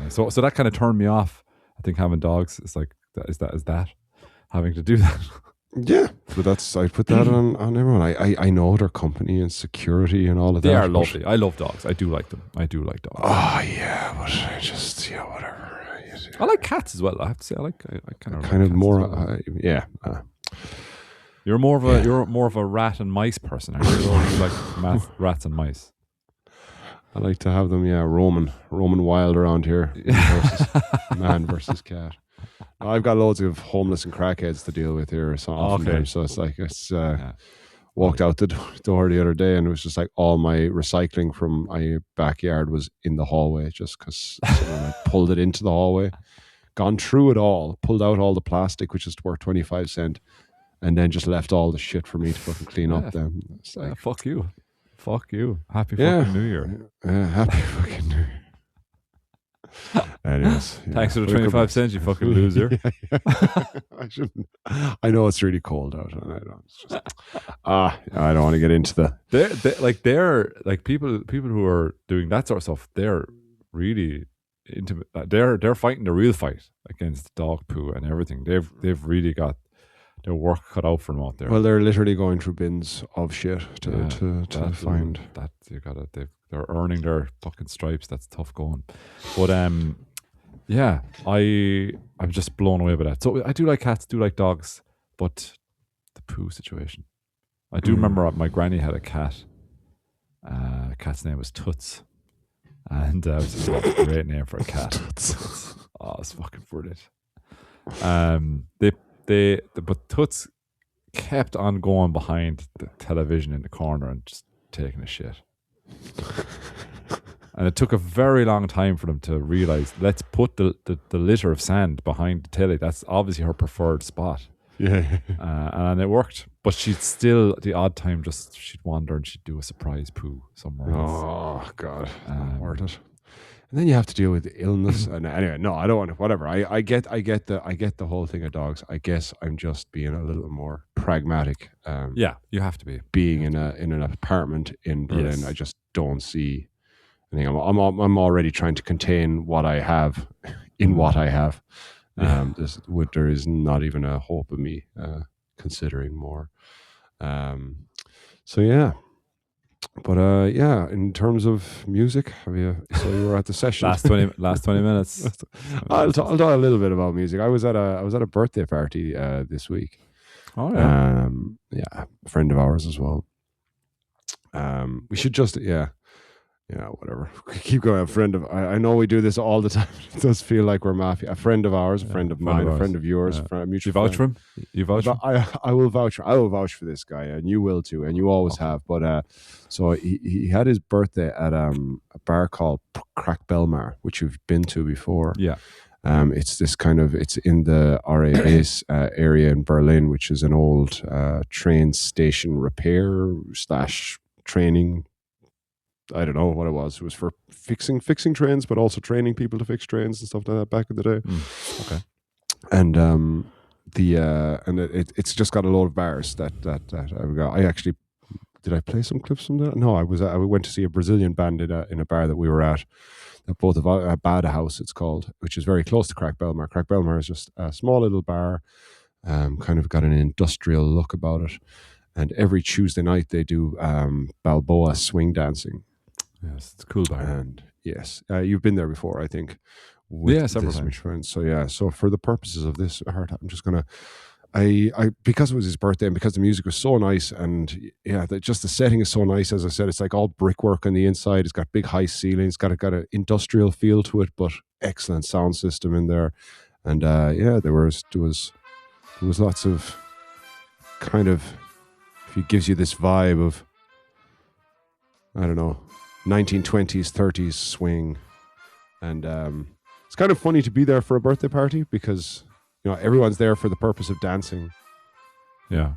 So that kind of turned me off. I think having dogs is like is that having to do that. Yeah, but I put that on everyone. I know their company and security and all of that. They are lovely. I love dogs. I do like them. I do like dogs. Oh yeah, but whatever. I like cats as well. I have to say, I kind of more. Well. You're more of a rat and mice person. Are you like rats and mice? I like to have them. Yeah, roaming wild around here. Man versus cat. I've got loads of homeless and crackheads to deal with here so often. So it's like walked out the door the other day and it was just like all my recycling from my backyard was in the hallway just because someone pulled it into the hallway, gone through it all, pulled out all the plastic which is worth 25 cents, and then just left all the shit for me to fucking clean up. Then it's like, fuck you, happy fucking New Year. Happy fucking New Year. Anyways, thanks for the 25 cents, you fucking loser. I shouldn't. I know it's really cold out, and I don't want to get into the. They're like people who are doing that sort of stuff. They're really intimate. They're fighting the real fight against dog poo and everything. They've really got their work cut out for them out there. Well, they're literally going through bins of shit to find that. You gotta. They're earning their fucking stripes. That's tough going. But I'm just blown away by that. So I do like cats, do like dogs, but the poo situation. I do remember my granny had a cat. Cat's name was Toots. And it was a great name for a cat. Oh, it's fucking brilliant. But Toots kept on going behind the television in the corner and just taking a shit. And it took a very long time for them to realize, let's put the litter of sand behind the telly. That's obviously her preferred spot. Yeah. And it worked. But she'd still, the odd time, she'd wander and she'd do a surprise poo somewhere else. Oh, God. Not worth it. And then you have to deal with illness. And anyway, no, I don't want to. Whatever. I get the whole thing of dogs. I guess I'm just being a little more pragmatic. Yeah, you have to be. Being in an apartment in Berlin, Yes. I just don't see anything. I'm already trying to contain what I have in what I have. There is not even a hope of me considering more. So yeah. But yeah, in terms of music, so you were at the session. last 20 minutes. I'll talk a little bit about music. I was at a birthday party this week. Oh yeah. Yeah, a friend of ours as well. We should just whatever. Keep going. A friend of I know we do this all the time. It does feel like we're mafia. A friend of ours, a friend of mine, a friend of yours, a mutual. You vouch for him? You vouch for him? I will vouch. I will vouch for this guy, and you will too, and you always have. But so he had his birthday at a bar called Crack Belmar, which you've been to before. Yeah. It's this it's in the RA base area in Berlin, which is an old train station repair / training. I don't know what it was. It was for fixing trains, but also training people to fix trains and stuff like that back in the day. Okay. And it's just got a lot of bars that I've got. Did I play some clips from that? No, I went to see a Brazilian band in a bar that we were at. Both of Bada House, it's called, which is very close to Crack Belmar. Crack Belmar is just a small little bar, kind of got an industrial look about it. And every Tuesday night they do Balboa swing dancing. Yes, it's a cool bar. And yes, you've been there before, I think. Yeah, several times. So for the purposes of this, I'm just gonna, because it was his birthday and because the music was so nice, and just the setting is so nice. As I said, it's like all brickwork on the inside. It's got big high ceilings. Got an industrial feel to it, but excellent sound system in there. And there was lots of kind of, it gives you this vibe of, I don't know, 1920s, 30s swing. And it's kind of funny to be there for a birthday party because, everyone's there for the purpose of dancing. Yeah.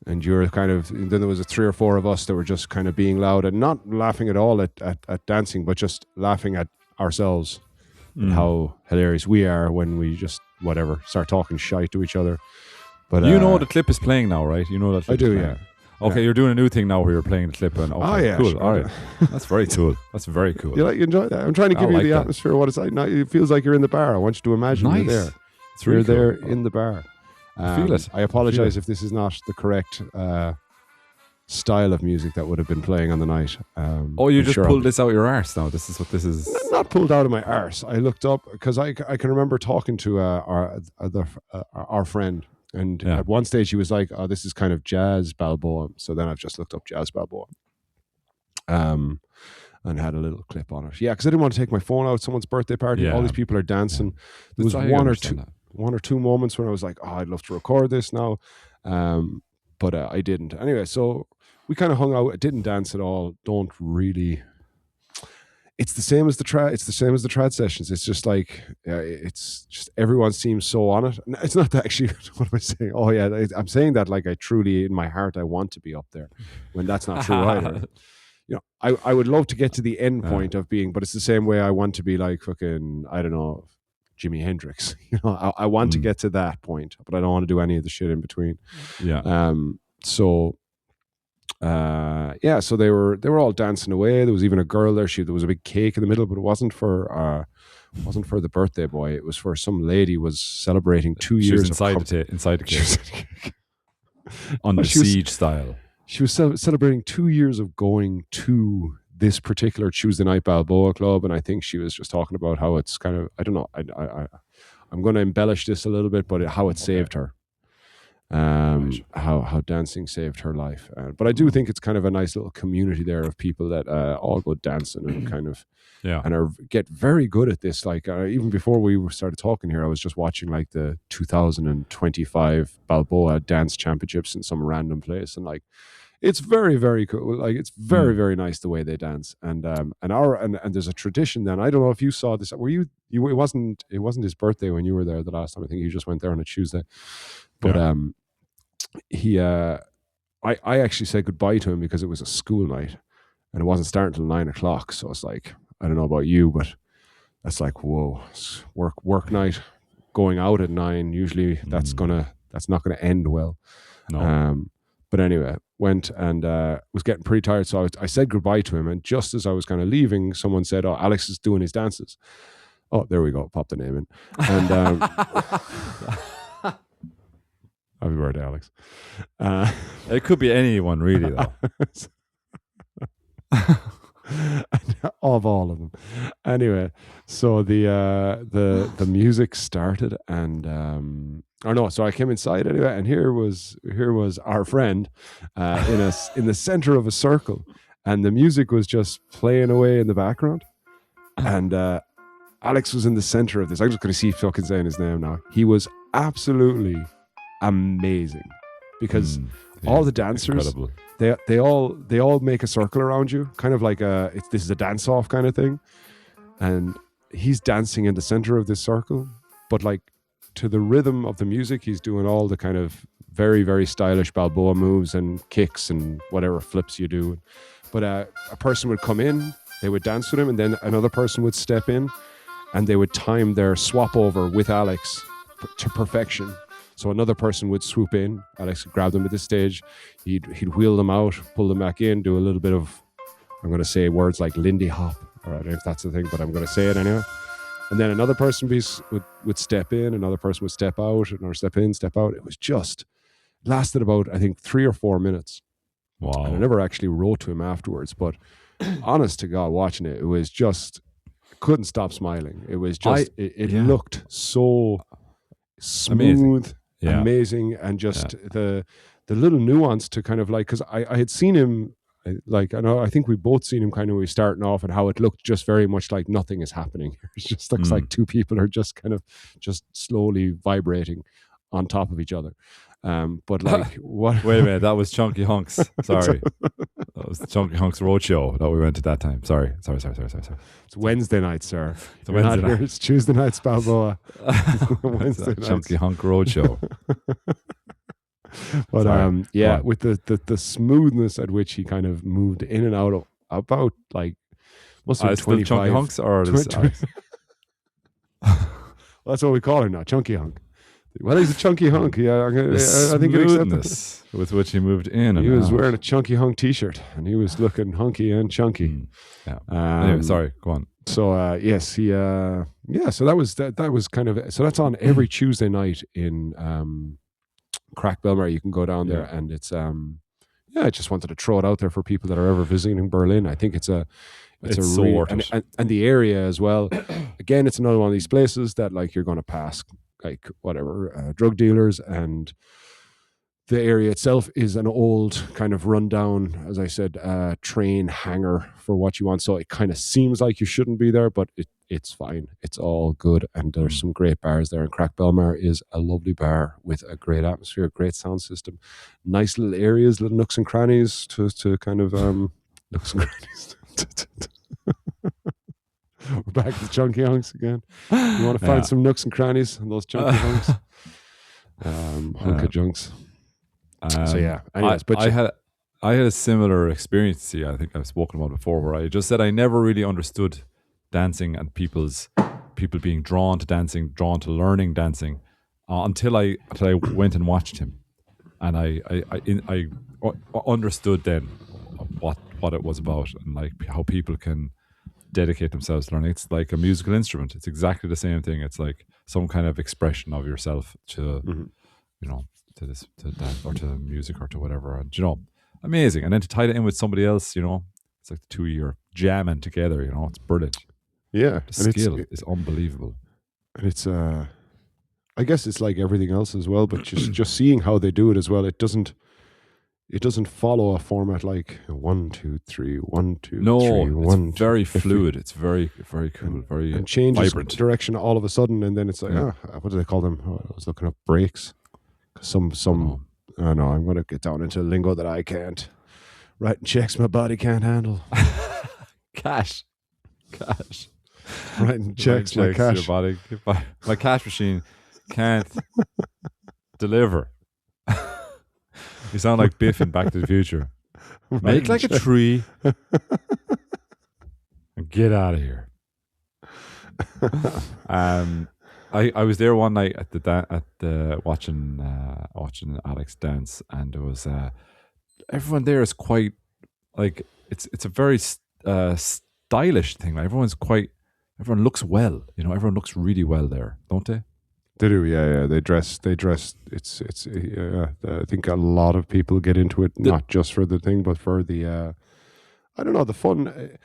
And you're then there was 3 or 4 of us that were just kind of being loud and not laughing at all at dancing, but just laughing at ourselves and how hilarious we are when we just, start talking shite to each other. But the clip is playing now, right? You know that clip I do, is playing. Okay, you're doing a new thing now where you're playing the clip. And cool. Sure, all right. That's very cool. That's very cool. You enjoy that? I'm trying to give you the atmosphere of what it's like. Now it feels like you're in the bar. I want you to imagine you're there. It's really you're there cool. in the bar. Feel it. I apologize if this is not the correct style of music that would have been playing on the night. You just pulled this out your arse now. This is what this is. Not pulled out of my arse. I looked up because I can remember talking to our friend. And at one stage he was like, "Oh, this is kind of jazz Balboa." So then I've just looked up jazz Balboa, and had a little clip on it. Yeah, because I didn't want to take my phone out. Someone's birthday party. All these people are dancing. There was one or two moments when I was like, "Oh, I'd love to record this now," but I didn't. Anyway, so we kind of hung out. I didn't dance at all. Don't really. It's the same as the trad. It's the same as the trad sessions. It's just like it's just everyone seems so on it. It's not that actually. What am I saying? Oh yeah, I'm saying that like I truly in my heart I want to be up there, when that's not true either. I would love to get to the end point of being, but it's the same way I want to be like fucking, I don't know, Jimi Hendrix. I want to get to that point, but I don't want to do any of the shit in between. Yeah. So they were all dancing away. There was even a girl there. There was a big cake in the middle, but it wasn't for the birthday boy. It was for some lady was celebrating 2 years inside the cake. On the siege style. She was celebrating 2 years of going to this particular Tuesday night Balboa club, and I think she was just talking about how it's kind of, I don't know, I'm going to embellish this a little bit, but how it saved her. How dancing saved her life. But I do think it's kind of a nice little community there of people that all go dancing and kind of and get very good at this. Like even before we started talking here, I was just watching like the 2025 Balboa Dance Championships in some random place, and like it's very, very cool. Like it's very, very nice the way they dance. And there's a tradition. Then I don't know if you saw this. Were you? It wasn't his birthday when you were there the last time. I think you just went there on a Tuesday. But I actually said goodbye to him because it was a school night and it wasn't starting until 9 o'clock. So it's like, I don't know about you, but that's like, whoa, work night, going out at 9. Usually that's not gonna end well. No. But anyway, went and was getting pretty tired, so I said goodbye to him, and just as I was kind of leaving, someone said, "Oh, Alex is doing his dances." Oh, there we go. Pop the name in. And happy birthday, Alex. It could be anyone, really, though. Of all of them. Anyway, so the music started, and so I came inside anyway, and here was our friend in the center of a circle, and the music was just playing away in the background, and Alex was in the center of this. I'm just going to see fucking saying his name now. He was absolutely amazing, because all the dancers, incredible. they all make a circle around you, kind of like this is a dance off kind of thing, and he's dancing in the center of this circle, but like to the rhythm of the music, he's doing all the kind of very, very stylish Balboa moves and kicks and whatever flips you do. But a person would come in, they would dance with him, and then another person would step in, and they would time their swap over with Alex to perfection. So another person would swoop in, Alex would grab them at this stage, he'd wheel them out, pull them back in, do a little bit of, I'm going to say words like Lindy Hop, I don't know if that's the thing, but I'm going to say it anyway. And then another person would step in, another person would step out, another step in, step out. It was just, lasted about, I think, 3 or 4 minutes. Wow. And I never actually wrote to him afterwards, but honest to God, watching it, it was just, couldn't stop smiling. It was just, it looked so smooth, amazing, and just the little nuance to kind of like, because I had seen him, I think we both seen him kind of when we starting off, and how it looked just very much like nothing is happening. It just looks like two people are just kind of just slowly vibrating on top of each other. But like, what? Wait a minute, that was Chunky Hunks. Sorry, that was the Chunky Hunks roadshow that we went to that time. Sorry. It's Wednesday night, sir. It's Wednesday night. It's Tuesday night, Balboa. Wednesday night. Chunky Hunk roadshow. But with the smoothness at which he kind of moved in and out of about like must have been 25. Chunky Hunks or 20, well, that's what we call him now, Chunky Hunk. Well, he's a chunky hunk. Yeah, I think it accepts with which he moved in. He was wearing a chunky hunk T-shirt, and he was looking hunky and chunky. Yeah. Anyway, sorry. Go on. So yes, he. So that was kind of. So that's on every Tuesday night in Crack Belmar. You can go down there, and it's. I just wanted to throw it out there for people that are ever visiting Berlin. I think it's a so real, worth it. And the area as well. Again, it's another one of these places that like you're going to pass. Like whatever, drug dealers, and the area itself is an old kind of rundown, as I said, train hangar for what you want. So it kind of seems like you shouldn't be there, but it's fine. It's all good, and there's some great bars there. And Crack Belmar is a lovely bar with a great atmosphere, great sound system, nice little areas, little nooks and crannies to kind of nooks and crannies. We're back to the chunky hunks again. You want to find some nooks and crannies in those chunky hunks? Hunka junks. So yeah. Anyways, I had a similar experience. See, I think I've spoken about before, where I just said I never really understood dancing and people being drawn to dancing, drawn to learning dancing, until I went and watched him, and I understood then what it was about, and like how people can dedicate themselves to learning. It's like a musical instrument. It's exactly the same thing. It's like some kind of expression of yourself to to dance or to music or to whatever, and amazing. And then to tie it in with somebody else, it's like the two of you are jamming together. It's brilliant. Yeah, the skill is unbelievable. And it's I guess it's like everything else as well, but just seeing how they do it as well. It doesn't follow a format like 1, 2, 3, 1, 2, 3, 1. It's very fluid. It's very, very cool. Very and changes vibrant direction all of a sudden, and then it's like, what do they call them? I was looking up breaks. Some. I know I'm going to get down into lingo that I can't. Writing checks my body can't handle. Cash. Writing checks my cash. Your body, my cash machine can't deliver. You sound like Biff in Back to the Future. Make like a tree and get out of here. I was there one night at the watching Alex dance, and there was everyone there is quite like it's a very stylish thing. Like everyone looks well. Everyone looks really well there, don't they? They do, yeah. They dress. It's. I think a lot of people get into it not just for the thing, but for the. I don't know, the fun.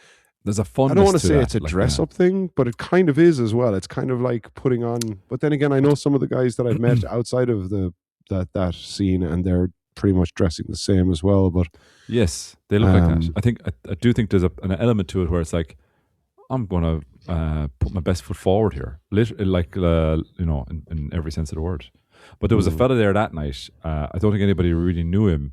There's a fun. I don't want to say it's a dress-up thing, but it kind of is as well. It's kind of like putting on. But then again, I know some of the guys that I've met outside of that scene, and they're pretty much dressing the same as well. But yes, they look like that. I do think there's an element to it where it's like, I'm gonna put my best foot forward here, literally, like in every sense of the word. But there was a fella there that night. I don't think anybody really knew him.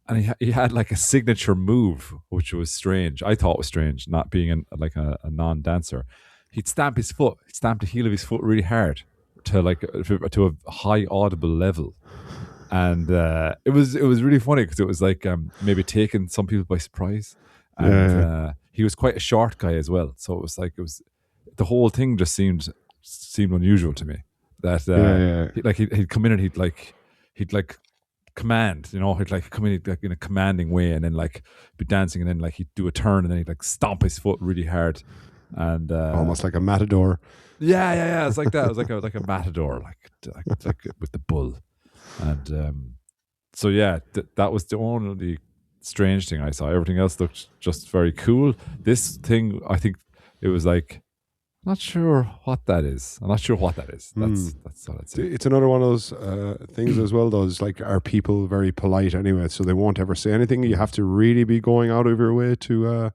And he had like a signature move, which was strange. I thought was strange, not being a non-dancer. He'd stamp his foot, stamp the heel of his foot really hard to a high audible level, and it was really funny because it was like maybe taking some people by surprise. And he was quite a short guy as well, so it was the whole thing just seemed unusual to me. That he'd come in and he'd command, he'd like come in like in a commanding way, and then like be dancing, and then like he'd do a turn, and then he'd like stomp his foot really hard, and almost like a matador. Yeah. It's like that. It was like a matador, like with the bull, and so yeah, that was the only strange thing I saw. Everything else looked just very cool. This thing, I think it was like. Not sure what that is. I'm not sure what that is. That's what I'd say. It's another one of those things as well, though. It's like, are people very polite anyway? So they won't ever say anything. You have to really be going out of your way to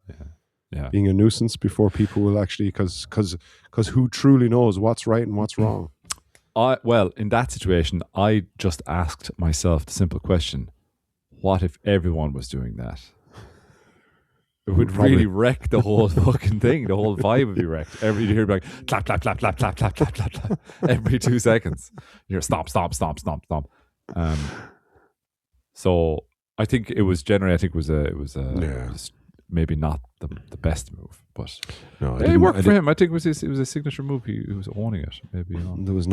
being a nuisance before people will actually, because who truly knows what's right and what's wrong? Well, in that situation, I just asked myself the simple question: what if everyone was doing that? It would really wreck the whole fucking thing. The whole vibe would be wrecked. You'd hear like clap, clap, clap, clap, clap, clap, clap, clap, clap every 2 seconds. You hear stomp, stomp, stomp, stomp, stomp. So I think it was generally. It was maybe not the best move, but no, it worked for him. I think it was a signature move. He was owning it. Maybe there was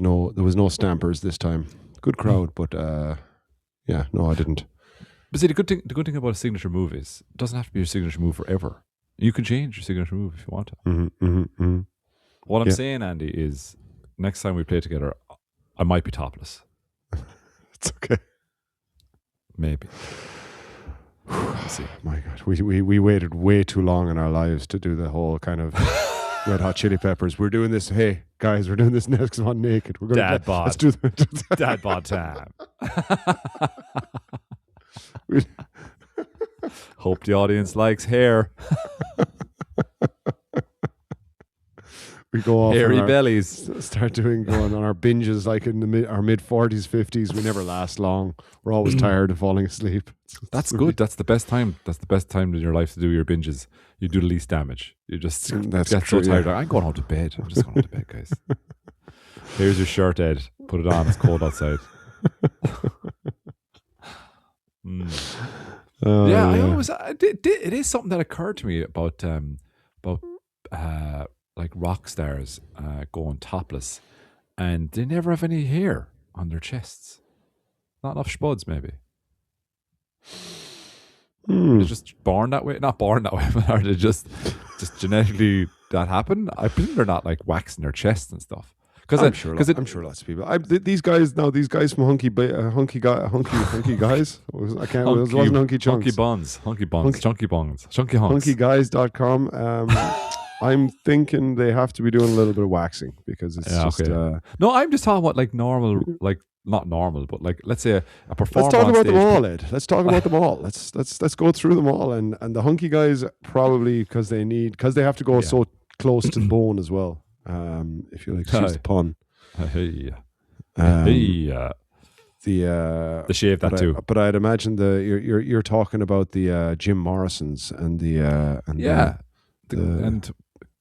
no stampers this time. Good crowd, but I didn't. But see, the good thing about a signature move is it doesn't have to be your signature move forever. You can change your signature move if you want to. What I'm saying, Andy, is next time we play together, I might be topless. It's okay. Maybe. We'll see. My God, we waited way too long in our lives to do the whole kind of Red Hot Chili Peppers. We're doing this. Hey guys, we're doing this next one naked. We're going to let's do dad bod time. Hope the audience likes hair. We go off hairy bellies. Start going on our binges like in our mid 40s, 50s. We never last long. We're always tired of falling asleep. That's good. That's the best time. That's the best time in your life to do your binges. You do the least damage. You just get so tired. I'm going home to bed. I'm just going home to bed, guys. Here's your shirt, Ed. Put it on. It's cold outside. It is something that occurred to me about like rock stars going topless, and they never have any hair on their chests. Not enough spuds, maybe. They're just born that way. Not born that way, but are they just genetically that happen? I presume they're not like waxing their chests and stuff. I'm sure lots of people. These guys from hunky guys. I can't. It wasn't hunky chunks. Hunky buns, chunky hunks. Hunkyguys.com. I'm thinking they have to be doing a little bit of waxing because it's just. Okay. No, I'm just talking about like normal, like not normal, but like let's say a performer. Let's talk about them all, Ed. Let's talk about them all. Let's go through them all, and the hunky guys probably because they have to go so close to the bone as well. If you like to use the pun. The shave that too. But I'd imagine you're talking about the Jim Morrisons and and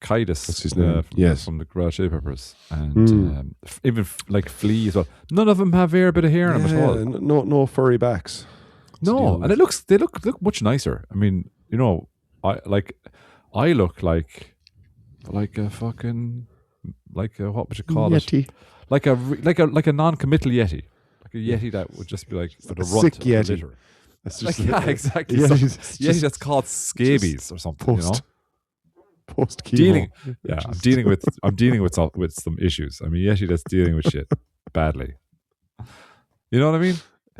Kaitis. What's his name? From the Red Chili Peppers, and even like Flea as well. None of them have a bit of hair on them at all. No furry backs. No, and they look much nicer. I mean, I look like like a fucking, what would you call it? Yeti. Like a non-committal Yeti. Like a Yeti that would just be like for the runt sick of the Yeti. litter. That's just Exactly. Yeti that's called scabies or something. Post chemo. I'm dealing with some issues. I mean, Yeti that's dealing with shit badly. You know what I mean?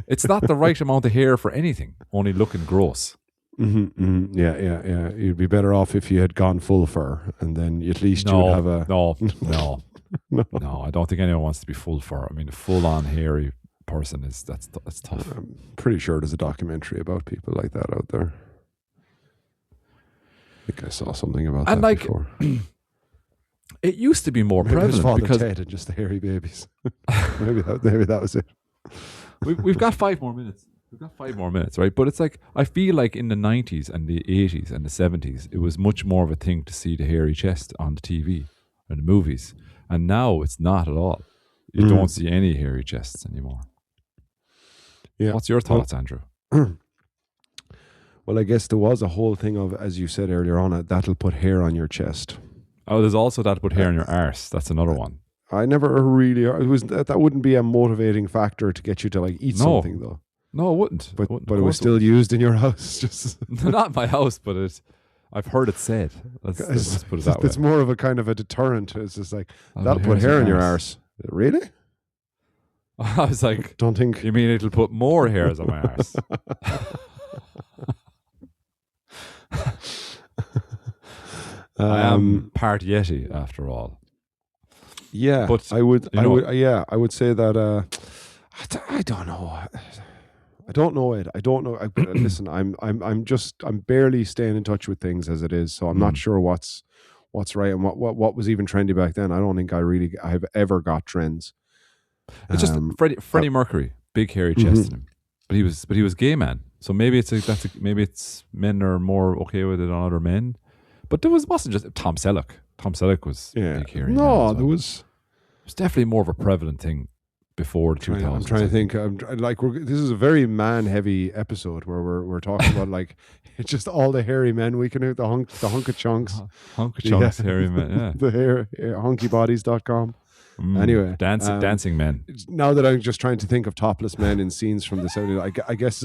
It's not the right amount of hair for anything. Only looking gross. Yeah. You'd be better off if you had gone full fur, and then at least you would have a no. I don't think anyone wants to be full fur. I mean, a full-on hairy person that's tough. I'm pretty sure there's a documentary about people like that out there. I think I saw something about that before. It used to be more prevalent because Ted and just the hairy babies. maybe that was it. We've got 5 more minutes. We've got 5 more minutes, right? But it's like, I feel like in the 90s and the 80s and the 70s, it was much more of a thing to see the hairy chest on the TV and the movies. And now it's not at all. You don't see any hairy chests anymore. Yeah. What's your thoughts, Andrew? Well, I guess there was a whole thing of, as you said earlier on, that'll put hair on your chest. Oh, there's also that put hair on your arse. That's another one. I never really. That wouldn't be a motivating factor to get you to like eat something though. No, it wouldn't. But it was still used in your house. Just not my house, but I've heard it said. Let's put it that way. It's more of a kind of a deterrent. It's just like that'll put hair on your arse. Really? I was like, don't think you mean it'll put more hairs on my arse? I am part Yeti after all. Yeah, but I would say that. I don't know. I don't know it. I don't know. Listen, I'm barely staying in touch with things as it is, so I'm not sure what's right and what was even trendy back then. I don't think I've ever got trends. It's just Freddie Mercury, big hairy chest in him, but he was gay man. So maybe it's men are more okay with it than other men. But wasn't just Tom Selleck. Tom Selleck was big hairy. No, there was. It was definitely more of a prevalent thing before the 2000s. I'm trying to think. This is a very man-heavy episode where we're talking about like it's just all the hairy men we can do. The hunk of chunks, hairy men. Yeah, the hair hunkybodies.com. Anyway, dancing men. Now that I'm just trying to think of topless men in scenes from the 70s, I guess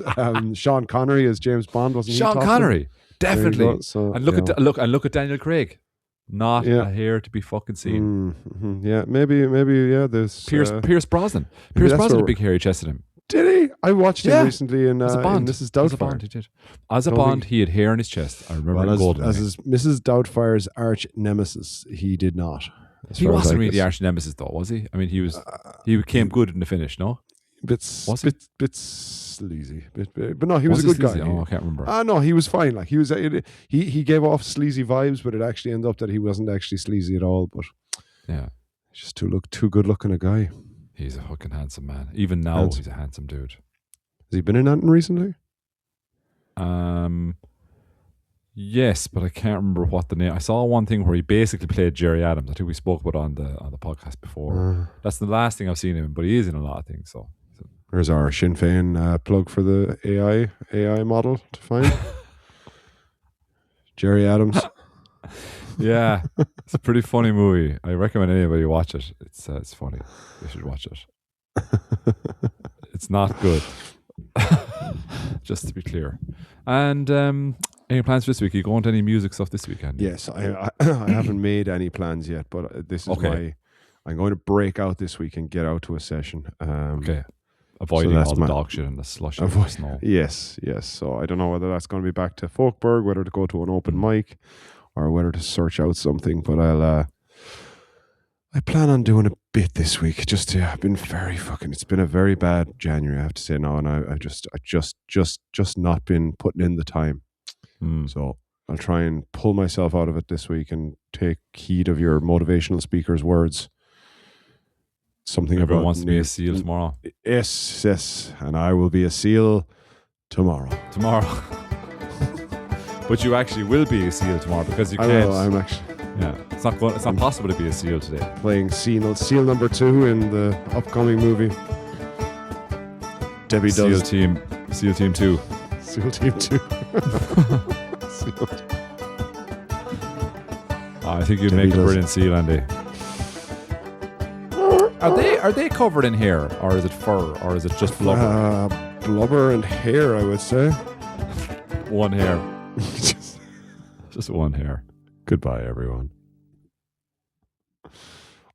Sean Connery as James Bond wasn't. Sean Connery, definitely. So, and look at Daniel Craig. Not a hair to be fucking seen. Yeah, maybe. Yeah, there's Pierce Brosnan. Pierce Brosnan had a big hairy chest in him. Did he? I watched him recently in Mrs. Doubtfire. As a Bond, he had hair in his chest. I remember as Mrs. Doubtfire's arch nemesis, he did not. He wasn't really the arch nemesis, though, was he? I mean, he became good in the finish. No, bit sleazy, but no, he was a good guy. Oh, I can't remember. No, he was fine. Like he gave off sleazy vibes, but it actually ended up that he wasn't actually sleazy at all. But yeah, just too good looking a guy. He's a fucking handsome man. Even now, he's a handsome dude. Has he been in anything recently? Yes, but I can't remember what the name. I saw one thing where he basically played Jerry Adams. I think we spoke about it on the podcast before. That's the last thing I've seen him, but he is in a lot of things. So there's our Sinn Féin plug for the AI model to find. Jerry Adams. Yeah, it's a pretty funny movie. I recommend anybody watch it. It's funny. You should watch it. It's not good. Just to be clear. And any plans for this week? Are you going to any music stuff this weekend? Yes, I haven't made any plans yet, but this is why I'm going to break out this week and get out to a session. Okay. Avoiding all the dog shit and the slush and the snow. Yes. So I don't know whether that's going to be back to Folkburg, whether to go to an open mic, or whether to search out something. But I plan on doing a bit this week. I've been it's been a very bad January, I have to say now, and I just not been putting in the time. So I'll try and pull myself out of it this week and take heed of your motivational speaker's words. Everyone wants to be a SEAL tomorrow. Yes, and I will be a SEAL tomorrow. But you actually will be a SEAL tomorrow because you can't. I will, I'm actually. Yeah, it's not possible to be a SEAL today. Playing SEAL number 2 in the upcoming movie. Debbie does. SEAL Team 2. SEAL Team 2. I think you'd make a brilliant seal, Andy. Are they covered in hair, or is it fur, or is it just blubber? Blubber and hair, I would say. One hair. Just one hair. Goodbye, everyone.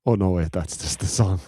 Oh no, wait, that's just the song.